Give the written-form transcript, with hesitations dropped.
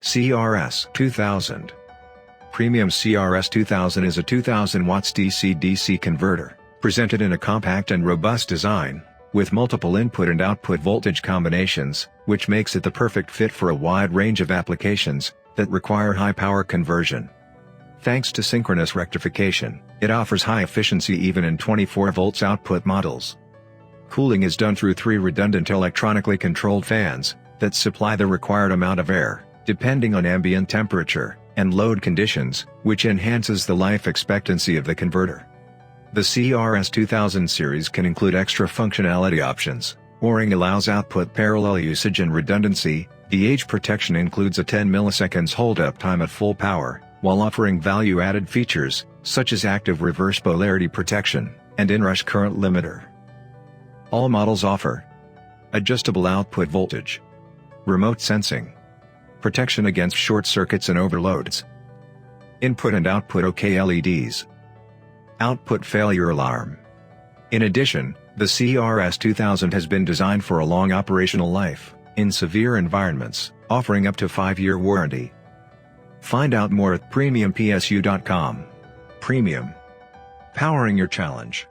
CRS-2000. Premium CRS-2000 is a 2000 watts DC-DC converter, presented in a compact and robust design, with multiple input and output voltage combinations, which makes it the perfect fit for a wide range of applications that require high power conversion. Thanks to synchronous rectification, it offers high efficiency even in 24 volts output models. Cooling is done through 3 redundant electronically controlled fans that supply the required amount of air, depending on ambient temperature and load conditions, which enhances the life expectancy of the converter. The CRS-2000 series can include extra functionality options. ORing allows output parallel usage and redundancy. The age protection includes a 10 milliseconds hold-up time at full power, while offering value-added features, such as active reverse polarity protection and inrush current limiter. All models offer adjustable output voltage, remote sensing, protection against short circuits and overloads, input and output OK LEDs, output failure alarm. In addition, the CRS-2000 has been designed for a long operational life, in severe environments, offering up to 5-year warranty. Find out more at premiumpsu.com. Premium. Powering your challenge.